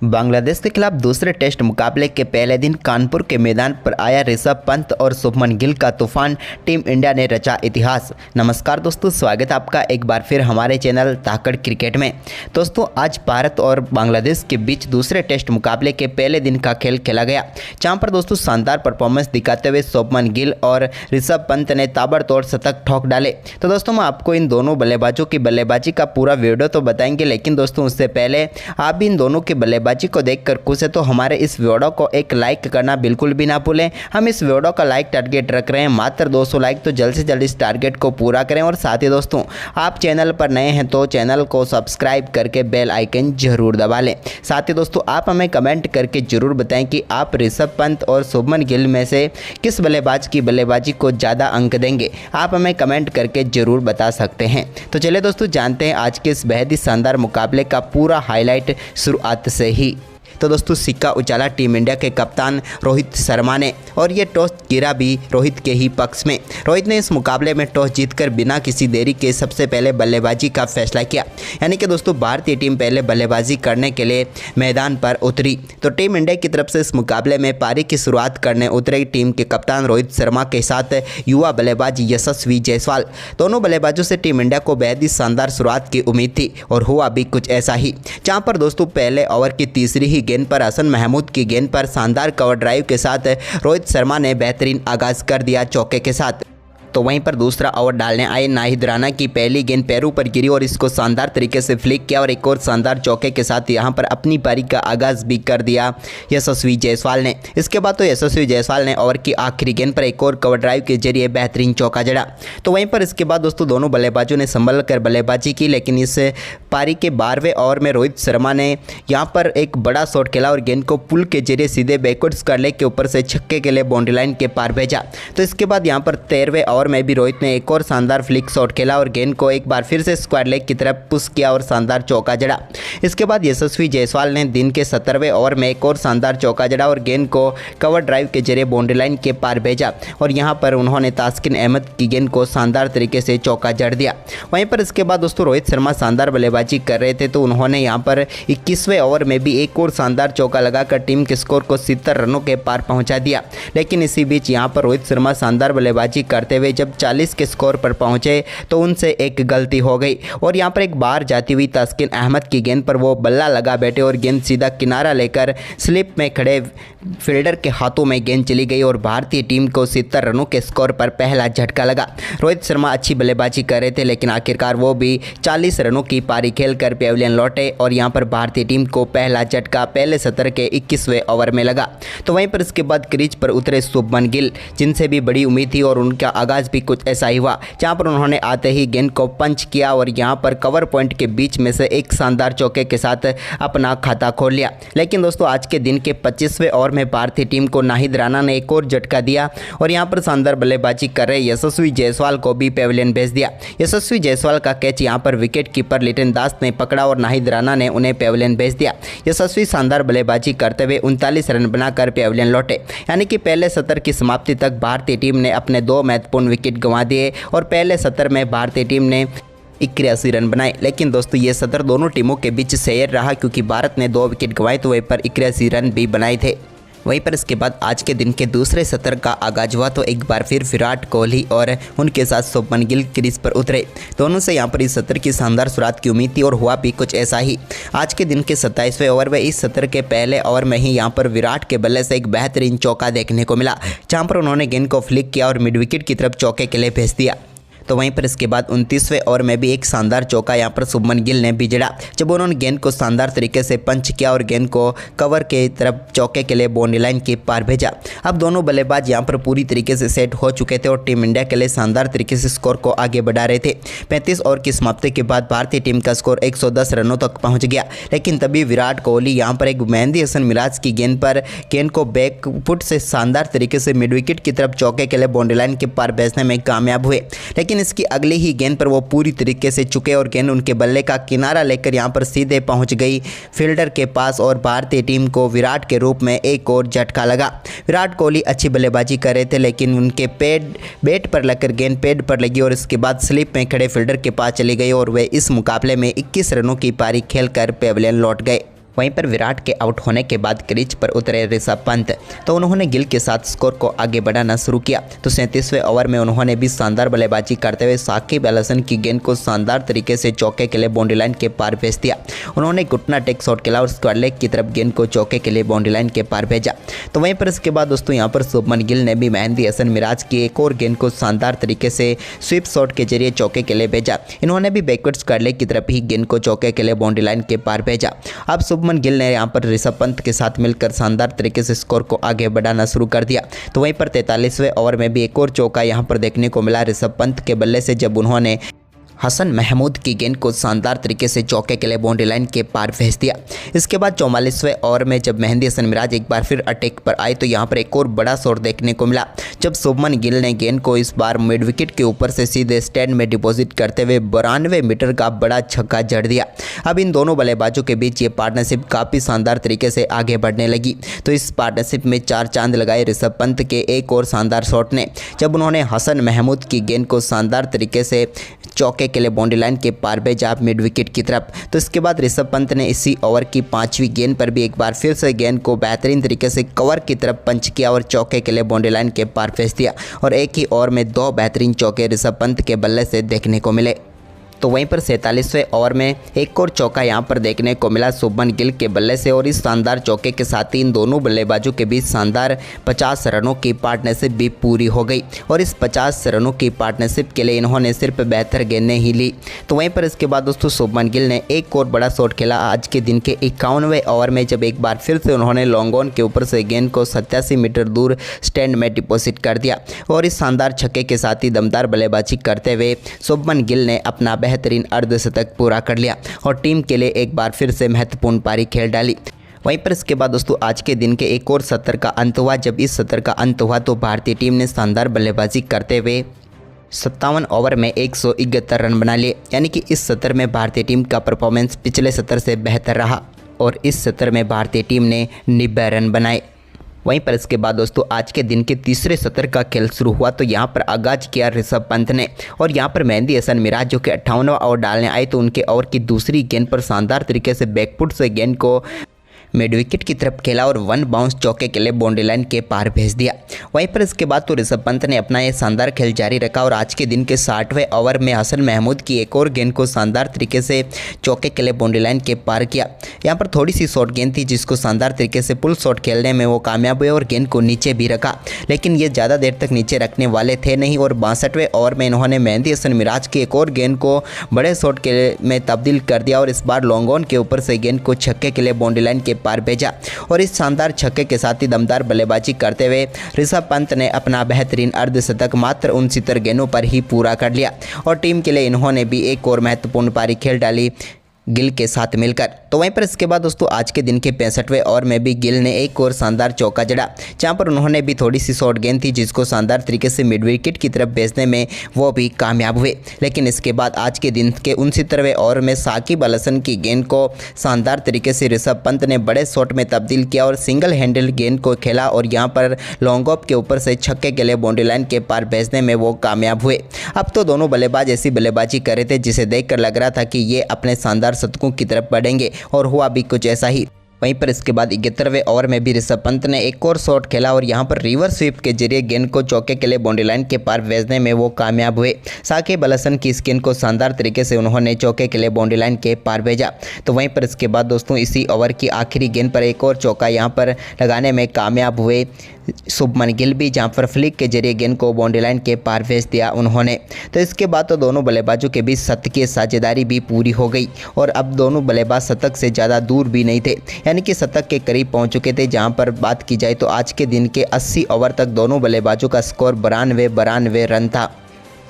बांग्लादेश के खिलाफ दूसरे टेस्ट मुकाबले के पहले दिन कानपुर के मैदान पर आया ऋषभ पंत और शुभमन गिल का तूफान। टीम इंडिया ने रचा इतिहास। नमस्कार दोस्तों, स्वागत है आपका एक बार फिर हमारे चैनल ताकड़ क्रिकेट में। दोस्तों, आज भारत और बांग्लादेश के बीच दूसरे टेस्ट मुकाबले के पहले दिन का खेल खेला गया, जहां पर दोस्तों शानदार परफॉर्मेंस दिखाते हुए शुभमन गिल और ऋषभ पंत ने ताबड़तोड़ शतक ठोक डाले। तो दोस्तों, मैं आपको इन दोनों बल्लेबाजों की बल्लेबाजी का पूरा वीडियो तो बताएंगे, लेकिन दोस्तों उससे पहले आप भी इन दोनों की बल्लेबाजी को देखकर खुश है तो हमारे इस वीडियो को एक लाइक करना बिल्कुल भी ना भूलें। हम इस वीडियो का लाइक टारगेट रख रहे हैं मात्र 200 लाइक, तो जल्द से जल्द इस टारगेट को पूरा करें। और साथ ही दोस्तों, आप चैनल पर नए हैं तो चैनल को सब्सक्राइब करके बेल आइकन जरूर दबा लें। साथ ही दोस्तों, आप हमें कमेंट करके जरूर बताएं कि आप ऋषभ पंत और शुभमन गिल में से किस बल्लेबाज की बल्लेबाजी को ज़्यादा अंक देंगे। आप हमें कमेंट करके जरूर बता सकते हैं। तो चलिए दोस्तों, जानते हैं आज के इस बेहद ही शानदार मुकाबले का पूरा हाईलाइट शुरुआत से ही। तो दोस्तों, सिक्का उछाला टीम इंडिया के कप्तान रोहित शर्मा ने, और ये टॉस गिरा भी रोहित के ही पक्ष में। रोहित ने इस मुकाबले में टॉस जीतकर बिना किसी देरी के सबसे पहले बल्लेबाजी का फैसला किया। यानी कि दोस्तों, भारतीय टीम पहले बल्लेबाजी करने के लिए मैदान पर उतरी। तो टीम इंडिया की तरफ से इस मुकाबले में पारी की शुरुआत करने उतरे टीम के कप्तान रोहित शर्मा के साथ युवा बल्लेबाज यशस्वी जायसवाल। दोनों बल्लेबाजों से टीम इंडिया को बेहद ही शानदार शुरुआत की उम्मीद थी, और हुआ भी कुछ ऐसा ही, जहाँ पर दोस्तों पहले ओवर की तीसरी ही गेंद पर हसन महमूद की गेंद पर शानदार कवर ड्राइव के साथ रोहित शर्मा ने बेहतरीन आगाज कर दिया चौके के साथ। तो वहीं पर दूसरा ओवर डालने आए नाहिद राणा की पहली गेंद पैरों पर गिरी और इसको शानदार तरीके से फ्लिक किया, और एक और शानदार चौके के साथ यहां पर अपनी पारी का आगाज भी कर दिया यशस्वी जायसवाल ने। इसके बाद तो यशस्वी जायसवाल ने ओवर की आखिरी गेंद पर एक और कवर ड्राइव के जरिए बेहतरीन चौका जड़ा। तो वहीं पर इसके बाद दोस्तों दोनों बल्लेबाजों ने संभल कर बल्लेबाजी की, लेकिन इस पारी के 12वें ओवर में रोहित शर्मा ने यहां पर एक बड़ा शॉट खेला और गेंद को पुल के जरिए सीधे बैकवर्ड स्क्वायर लेग के ऊपर से छक्के के लिए बाउंड्री लाइन के पार भेजा। तो इसके बाद यहां पर 13वें ओवर में भी रोहित ने एक और शानदार फ्लिक शॉट खेला और गेंद को एक बार फिर से स्क्वायर लेग की तरफ पुश किया और शानदार चौका जड़ा। इसके बाद यशस्वी जायसवाल ने दिन के 17वें ओवर में एक और शानदार चौका जड़ा और गेंद को कवर ड्राइव के जरिए बाउंड्री लाइन के पार भेजा, और यहां पर उन्होंने तास्किन अहमद की गेंद को शानदार तरीके से चौका जड़ दिया। वहीं पर इसके बाद दोस्तों रोहित शर्मा शानदार बल्लेबाजी कर रहे थे, तो उन्होंने यहां पर 21वें ओवर में भी एक और शानदार चौका लगाकर टीम के स्कोर को 70 रनों के पार पहुंचा दिया। लेकिन इसी बीच यहां पर रोहित शर्मा शानदार बल्लेबाजी करते हुए जब 40 के स्कोर पर पहुंचे तो उनसे एक गलती हो गई, और यहां पर एक बाहर जाती हुई तास्किन अहमद की गेंद पर वो बल्ला लगा बैठे और गेंद सीधा किनारा लेकर स्लिप में खड़े फील्डर के हाथों में गेंद चली गई, और भारतीय टीम को 70 रनों के स्कोर पर पहला झटका लगा। रोहित शर्मा अच्छी बल्लेबाजी कर रहे थे, लेकिन आखिरकार वो भी 40 रनों की पारी खेलकर पेविलियन लौटे, और यहां पर भारतीय टीम को पहला झटका पहले सत्र के 21वें ओवर में लगा। तो वहीं पर इसके बाद क्रीज पर उतरे शुभमन गिल, जिनसे भी बड़ी उम्मीद थी, और उनका आगाज भी कुछ ऐसा ही हुआ, जहां पर उन्होंने आते ही गेंद को पंच किया और यहां पर कवर पॉइंट के बीच में से एक शानदार चौके के साथ अपना खाता खोल लिया। लेकिन दोस्तों, आज के दिन के 25वें ओवर में भारतीय टीम को नाहिद राणा ने एक और झटका दिया, और यहां पर शानदार बल्लेबाजी कर रहे यशस्वी जायसवाल को भी पेविलियन भेज दिया। यशस्वी जायसवाल का कैच यहां पर विकेट कीपर लिटन दास ने पकड़ा और नाहिद राणा ने उन्हें पेविलियन भेज दिया। यशस्वी शानदार बल्लेबाजी करते हुए 39 रन बनाकर पेविलियन लौटे। यानी कि पहले सत्र की समाप्ति तक भारतीय टीम ने अपने 2 महत्वपूर्ण विकेट गंवा दिए, और पहले सत्र में भारतीय टीम ने 81 रन बनाए। लेकिन दोस्तों, ये सत्र दोनों टीमों के बीच शेयर रहा, क्योंकि भारत ने 2 विकेट गंवाए तो वहीं पर 81 रन भी बनाए थे। वहीं पर इसके बाद आज के दिन के दूसरे सत्र का आगाज हुआ, तो एक बार फिर विराट कोहली और उनके साथ शुभमन गिल क्रीज पर उतरे। दोनों से यहां पर इस सत्र की शानदार शुरुआत की उम्मीद थी, और हुआ भी कुछ ऐसा ही। आज के दिन के 27वें ओवर में इस सत्र के पहले ओवर में ही यहां पर विराट के बल्ले से एक बेहतरीन चौका देखने को मिला, जहां पर उन्होंने गेंद को फ्लिक किया और मिड विकेट की तरफ चौके के लिए भेज दिया। तो वहीं पर इसके बाद 29वें ओवर में भी एक शानदार चौका यहां पर शुभमन गिल ने भी जड़ा, जब उन्होंने गेंद को शानदार तरीके से पंच किया और गेंद को कवर के तरफ चौके के लिए बाउंड्री लाइन के पार भेजा। अब दोनों बल्लेबाज यहां पर पूरी तरीके से सेट हो चुके थे और टीम इंडिया के लिए शानदार तरीके से स्कोर को आगे बढ़ा रहे थे। 35 ओवर की समाप्ति के बाद भारतीय टीम का स्कोर 110 रनों तक पहुँच गया, लेकिन तभी विराट कोहली यहाँ पर एक मेहंदी हसन मिराज की गेंद पर गेंद को बैक फुट से शानदार तरीके से मिड विकेट की तरफ चौके के लिए बाउंड्री लाइन के पार भेजने में कामयाब हुए। लेकिन इसकी अगली ही गेंद पर वो पूरी तरीके से चुके और गेंद उनके बल्ले का किनारा लेकर यहां पर सीधे पहुंच गई फील्डर के पास, और भारतीय टीम को विराट के रूप में एक और झटका लगा। विराट कोहली अच्छी बल्लेबाजी कर रहे थे, लेकिन उनके बैट पर लगकर गेंद पैड पर लगी और इसके बाद स्लिप में खड़े फील्डर के पास चली गई, और वे इस मुकाबले में 21 रनों की पारी खेलकर पेविलियन लौट गए। वहीं पर विराट के आउट होने के बाद क्रीज पर उतरे ऋषभ पंत, तो उन्होंने गिल के साथ स्कोर को आगे बढ़ाना शुरू किया। तो 37वें ओवर में उन्होंने भी शानदार बल्लेबाजी करते हुए साकिब अल हसन की गेंद को शानदार तरीके से चौके के लिए बाउंड्री लाइन के पार भेज दिया। उन्होंने घुटना टेक शॉट खेला और स्क्वायर लेग की तरफ गेंद को चौके के लिए बाउंड्री लाइन के पार भेजा। तो वहीं पर इसके बाद दोस्तों यहाँ पर शुभमन गिल ने भी मेहंदी हसन मिराज की एक और गेंद को शानदार तरीके से स्वीप शॉट के जरिए चौके के लिए भेजा। इन्होंने भी बैकवर्ड स्क्वायर लेग की तरफ ही गेंद को चौके के लिए बाउंड्री लाइन के पार भेजा। अब शुभमन गिल ने यहाँ पर ऋषभ पंत के साथ मिलकर शानदार तरीके से स्कोर को आगे बढ़ाना शुरू कर दिया। तो वहीं पर 43वें ओवर में भी एक और चौका यहाँ पर देखने को मिला ऋषभ पंत के बल्ले से, जब उन्होंने हसन महमूद की गेंद को शानदार तरीके से चौके के लिए बाउंड्री लाइन के पार भेज दिया। इसके बाद 44वें ओवर में जब मेहंदी हसन मिराज एक बार फिर अटैक पर आए तो यहाँ पर एक और बड़ा शॉट देखने को मिला, जब शुभमन गिल ने गेंद को इस बार मिड विकेट के ऊपर से सीधे स्टैंड में डिपॉजिट करते हुए 92 मीटर का बड़ा छक्का जड़ दिया। अब इन दोनों बल्लेबाजों के बीच ये पार्टनरशिप काफ़ी शानदार तरीके से आगे बढ़ने लगी। तो इस पार्टनरशिप में 4 चांद लगाए ऋषभ पंत के एक और शानदार शॉट ने, जब उन्होंने हसन महमूद की गेंद को शानदार तरीके से चौके के लिए बाउंड्री लाइन के पार भेजा मिड विकेट की तरफ। तो इसके बाद ऋषभ पंत ने इसी ओवर की 5वीं गेंद पर भी एक बार फिर से गेंद को बेहतरीन तरीके से कवर की तरफ पंच किया और चौके के लिए बाउंड्री लाइन के पार भेज दिया। और एक ही ओवर में 2 बेहतरीन चौके ऋषभ पंत के बल्ले से देखने को मिले। तो वहीं पर 47वें ओवर में एक और चौका यहां पर देखने को मिला शुभमन गिल के बल्ले से, और इस शानदार चौके के साथ ही इन दोनों बल्लेबाजों के बीच शानदार 50 रनों की पार्टनरशिप भी पूरी हो गई। और इस 50 रनों की पार्टनरशिप के लिए इन्होंने सिर्फ बेहतर गेंदें ही ली। तो वहीं पर इसके बाद दोस्तों शुभमन गिल ने एक और बड़ा शॉट खेला आज के दिन के 51वें ओवर में, जब एक बार फिर से उन्होंने लॉन्ग ऑन के ऊपर से गेंद को 87 मीटर दूर स्टैंड में डिपॉजिट कर दिया। और इस शानदार छक्के के साथ ही दमदार बल्लेबाजी करते हुए शुभमन गिल ने अपना बेहतरीन अर्धशतक पूरा कर लिया और टीम के लिए एक बार फिर से महत्वपूर्ण पारी खेल डाली। वहीं पर इसके बाद दोस्तों आज के दिन के एक और सत्र का अंत हुआ। जब इस सत्र का अंत हुआ तो भारतीय टीम ने शानदार बल्लेबाजी करते हुए 57 ओवर में 171 रन बना लिए, यानी कि इस सत्र में भारतीय टीम का परफॉर्मेंस पिछले सत्र से बेहतर रहा और इस सत्र में भारतीय टीम ने 90 रन बनाए। वहीं पर इसके बाद दोस्तों आज के दिन के तीसरे सत्र का खेल शुरू हुआ। तो यहाँ पर आगाज किया ऋषभ पंत ने, और यहाँ पर मेहंदी हसन मिराज जो कि 58वां ओवर डालने आए तो उनके ओवर की दूसरी गेंद पर शानदार तरीके से बैकफुट से गेंद को मिड विकेट की तरफ खेला और 1 बाउंस चौके के लिए बाउंड्री लाइन के पार भेज दिया। वहीं पर इसके बाद तो ऋषभ पंत ने अपना ये शानदार खेल जारी रखा और आज के दिन के 60वें ओवर में हसन महमूद की एक और गेंद को शानदार तरीके से चौके के लिए बाउंड्री लाइन के पार किया। यहाँ पर थोड़ी सी शॉर्ट गेंद थी जिसको शानदार तरीके से पुल शॉट खेलने में वो कामयाब हुए और गेंद को नीचे भी रखा, लेकिन ये ज़्यादा देर तक नीचे रखने वाले थे नहीं। और 62वें ओवर में इन्होंने मेहंदी हसन मिराज की एक और गेंद को बड़े शॉट के में तब्दील कर दिया और इस बार लॉन्ग ऑन के ऊपर से गेंद को छक्के के लिए बाउंड्री लाइन के पार भेजा। और इस शानदार छक्के के साथ ही दमदार बल्लेबाजी करते हुए ऋषभ पंत ने अपना बेहतरीन अर्धशतक मात्र 69 गेंदों पर ही पूरा कर लिया और टीम के लिए इन्होंने भी एक और महत्वपूर्ण पारी खेल डाली गिल के साथ मिलकर। तो वहीं पर इसके बाद दोस्तों आज के दिन के 65वें ओवर में भी गिल ने एक और शानदार चौका जड़ा, जहां पर उन्होंने भी थोड़ी सी शॉर्ट गेंद थी जिसको शानदार तरीके से मिड विकेट की तरफ भेजने में वो भी कामयाब हुए। लेकिन इसके बाद आज के दिन के 69वें ओवर में साकिब अल हसन की गेंद को शानदार तरीके से ऋषभ पंत ने बड़े शॉट में तब्दील किया और सिंगल हैंडल गेंद को खेला और यहाँ पर लॉन्ग ऑफ के ऊपर से छक्के के लिए बाउंड्री लाइन के पार भेजने में वो कामयाब हुए। अब तो दोनों बल्लेबाज ऐसी बल्लेबाजी कर रहे थे जिसे देखकर लग रहा था कि ये अपने शानदार शतकों की तरफ बढ़ेंगे और हुआ भी कुछ ऐसा ही। वहीं पर इसके बाद 71वें ओवर में भी ऋषभ पंत ने एक और शॉट खेला और यहां पर रिवर्स स्वीप के जरिए गेंद को चौके के लिए बाउंड्री लाइन के पार भेजने में वो कामयाब हुए। साकिब अल हसन की इस गेंद को शानदार तरीके से उन्होंने चौके के लिए बाउंड्री लाइन के पार भेजा। तो वहीं पर इसके बाद दोस्तों इसी ओवर की आखिरी गेंद पर एक और चौका यहां पर लगाने में कामयाब हुए शुभमन गिल भी, जहां पर फ्लिक के जरिए गेंद को बाउंड्री लाइन के पार भेज दिया उन्होंने। तो इसके बाद तो दोनों बल्लेबाजों के बीच शतकीय साझेदारी भी पूरी हो गई और अब दोनों बल्लेबाज शतक से ज़्यादा दूर भी नहीं थे, यानी कि शतक के करीब पहुंच चुके थे। जहां पर बात की जाए तो आज के दिन के 80 ओवर तक दोनों बल्लेबाजों का स्कोर 92 रन था।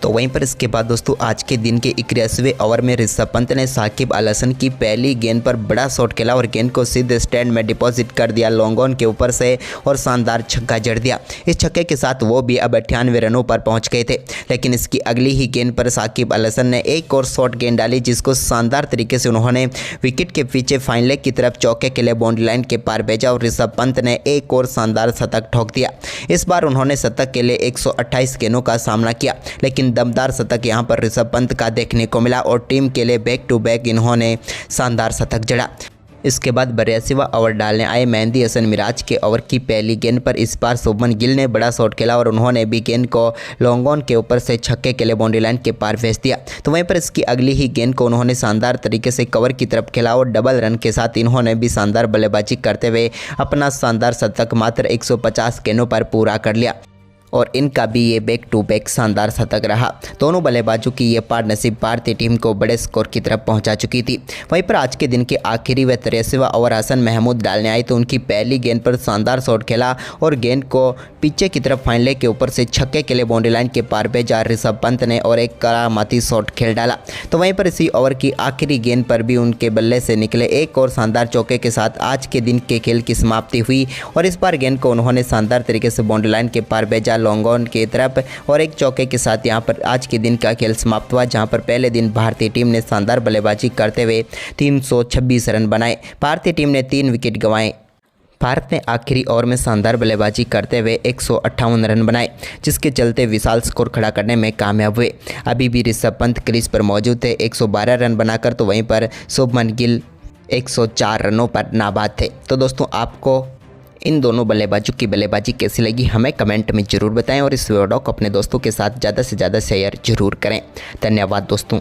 तो वहीं पर इसके बाद दोस्तों आज के दिन के 81वें ओवर में ऋषभ पंत ने साकिब अल हसन की पहली गेंद पर बड़ा शॉट खेला और गेंद को सीधे स्टैंड में डिपॉजिट कर दिया लॉन्ग ऑन के ऊपर से और शानदार छक्का जड़ दिया। इस छक्के के साथ वो भी अब 98 रनों पर पहुंच गए थे, लेकिन इसकी अगली ही गेंद पर साकिब अल हसन ने एक और शॉट गेंद डाली जिसको शानदार तरीके से उन्होंने विकेट के पीछे फाइन लेग की तरफ चौके के लिए बाउंड्री लाइन के पार भेजा और ऋषभ पंत ने एक और शानदार शतक ठोक दिया। इस बार उन्होंने शतक के लिए 128 गेंदों का सामना किया, लेकिन दमदार शतक यहां पर ऋषभ पंत का देखने को मिला और टीम के लिए बैक टू बैक इन्होंने शानदार शतक जड़ा। इसके बाद 82वां ओवर डालने आए मेहंदी हसन मिराज के ओवर की पहली गेंद पर इस बार शुभमन गिल ने बड़ा शॉट खेला और उन्होंने भी गेंद को लॉन्ग ऑन के ऊपर से छक्के के लिए बाउंड्री लाइन के पार भेज दिया। तो वहीं पर इसकी अगली ही गेंद को उन्होंने शानदार तरीके से कवर की तरफ खेला और डबल रन के साथ इन्होंने भी शानदार बल्लेबाजी करते हुए अपना शानदार शतक मात्र 150 गेंदों पर पूरा कर लिया और इनका भी ये बैक टू बैक शानदार शतक रहा। दोनों बल्लेबाजों की ये पार्टनरशिप भारतीय टीम को बड़े स्कोर की तरफ पहुंचा चुकी थी। वहीं पर आज के दिन के आखिरी व 83वां ओवर हसन महमूद डालने आए तो उनकी पहली गेंद पर शानदार शॉट खेला और गेंद को पीछे की तरफ फाइनले के ऊपर से छक्के के लिए बाउंड्री लाइन के पार भेजा ऋषभ पंत ने और एक करामाती शॉट खेल डाला। तो वहीं पर इसी ओवर की आखिरी गेंद पर भी उनके बल्ले से निकले एक और शानदार चौके के साथ आज के दिन के खेल की समाप्ति हुई और इस बार गेंद को उन्होंने शानदार तरीके से बाउंड्री लाइन के पार भेजा लॉन्ग ऑन की तरफ और एक चौके के साथ यहां पर आज के दिन का खेल समाप्त हुआ, जहां पर पहले दिन भारतीय टीम ने शानदार बल्लेबाजी करते हुए 326 रन बनाए। भारतीय टीम ने 3 विकेट गंवाए। भारत ने आखिरी ओवर में शानदार बल्लेबाजी करते हुए 158 रन बनाए, जिसके चलते विशाल स्कोर खड़ा करने में कामयाब हुए। अभी भी ऋषभ पंत क्रीज पर मौजूद थे 112 रन बनाकर, तो वहीं पर शुभमन गिल 104 रनों पर नाबाद थे। तो दोस्तों आपको इन दोनों बल्लेबाजों की बल्लेबाजी कैसी लगी हमें कमेंट में ज़रूर बताएं और इस वीडियो को अपने दोस्तों के साथ ज़्यादा से ज़्यादा शेयर जरूर करें। धन्यवाद दोस्तों।